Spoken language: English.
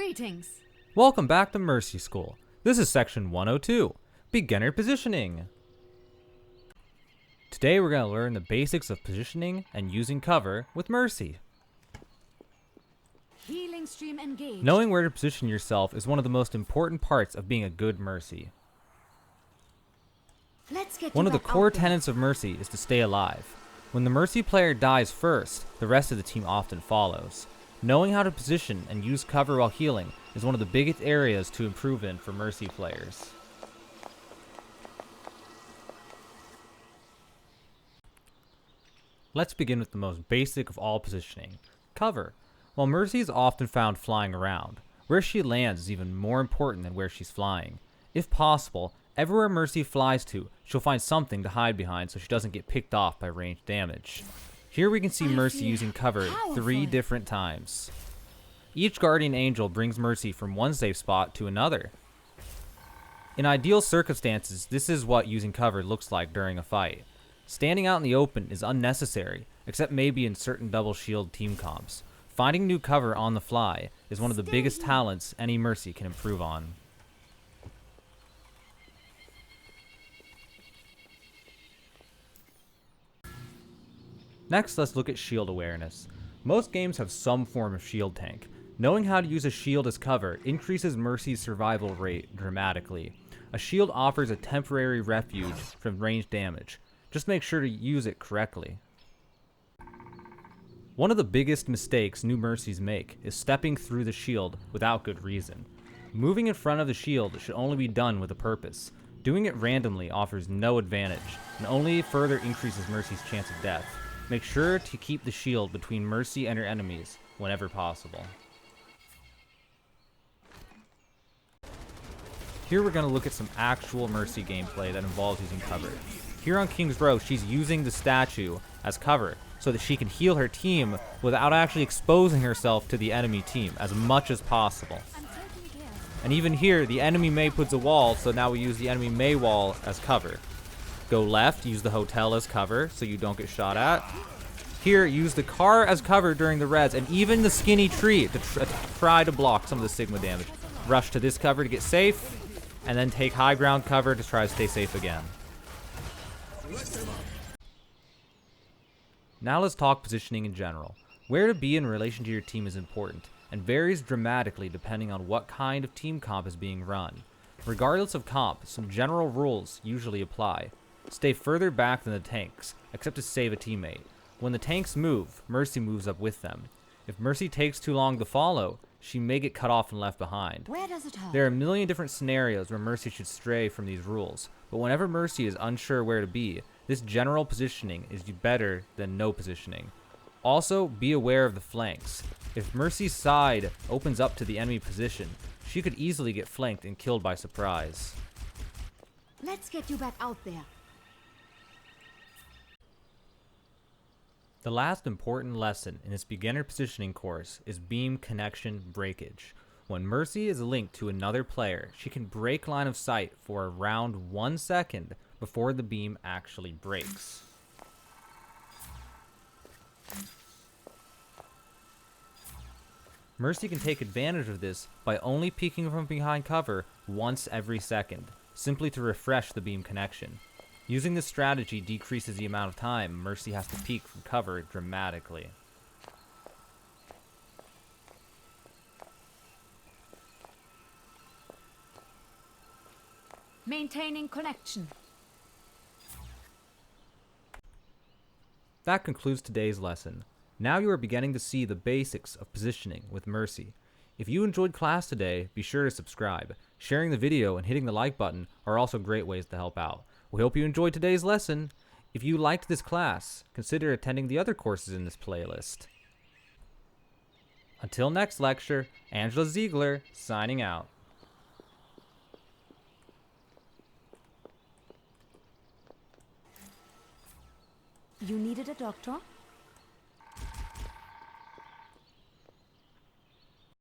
Greetings. Welcome back to Mercy School. This is section 102, Beginner Positioning. Today we're going to learn the basics of positioning and using cover with Mercy. Healing stream engaged. Knowing where to position yourself is one of the most important parts of being a good Mercy. Let's get One you of the back core out there. tenets of Mercy is to stay alive. When the Mercy player dies first, the rest of the team often follows. Knowing how to position and use cover while healing is one of the biggest areas to improve in for Mercy players. Let's begin with the most basic of all positioning, cover. While Mercy is often found flying around, where she lands is even more important than where she's flying. If possible, everywhere Mercy flies to, she'll find something to hide behind so she doesn't get picked off by ranged damage. Here we can see Mercy using cover 3 different times. Each guardian angel brings Mercy from one safe spot to another. In ideal circumstances, this is what using cover looks like during a fight. Standing out in the open is unnecessary, except maybe in certain double shield team comps. Finding new cover on the fly is one of the biggest talents any Mercy can improve on. Next, let's look at shield awareness. Most games have some form of shield tank. Knowing how to use a shield as cover increases Mercy's survival rate dramatically. A shield offers a temporary refuge from ranged damage. Just make sure to use it correctly. One of the biggest mistakes new Mercies make is stepping through the shield without good reason. Moving in front of the shield should only be done with a purpose. Doing it randomly offers no advantage and only further increases Mercy's chance of death. Make sure to keep the shield between Mercy and her enemies whenever possible. Here we're going to look at some actual Mercy gameplay that involves using cover. Here on King's Row, she's using the statue as cover so that she can heal her team without actually exposing herself to the enemy team as much as possible. And even here, the enemy Mei puts a wall, so now we use the enemy Mei wall as cover. Go left, use the hotel as cover so you don't get shot at. Here, use the car as cover during the reds, and even the skinny tree to try to block some of the Sigma damage. Rush to this cover to get safe, and then take high ground cover to try to stay safe again. Now let's talk positioning in general. Where to be in relation to your team is important, and varies dramatically depending on what kind of team comp is being run. Regardless of comp, some general rules usually apply. Stay further back than the tanks, except to save a teammate. When the tanks move, Mercy moves up with them. If Mercy takes too long to follow, she may get cut off and left behind. Where does it hurt? There are a million different scenarios where Mercy should stray from these rules, but whenever Mercy is unsure where to be, this general positioning is better than no positioning. Also, be aware of the flanks. If Mercy's side opens up to the enemy position, she could easily get flanked and killed by surprise. Let's get you back out there. The last important lesson in this beginner positioning course is beam connection breakage. When Mercy is linked to another player, she can break line of sight for around 1 second before the beam actually breaks. Mercy can take advantage of this by only peeking from behind cover once every second, simply to refresh the beam connection. Using this strategy decreases the amount of time Mercy has to peek from cover dramatically. Maintaining connection. That concludes today's lesson. Now you are beginning to see the basics of positioning with Mercy. If you enjoyed class today, be sure to subscribe. Sharing the video and hitting the like button are also great ways to help out. We hope you enjoyed today's lesson. If you liked this class, consider attending the other courses in this playlist. Until next lecture, Angela Ziegler signing out. You needed a doctor?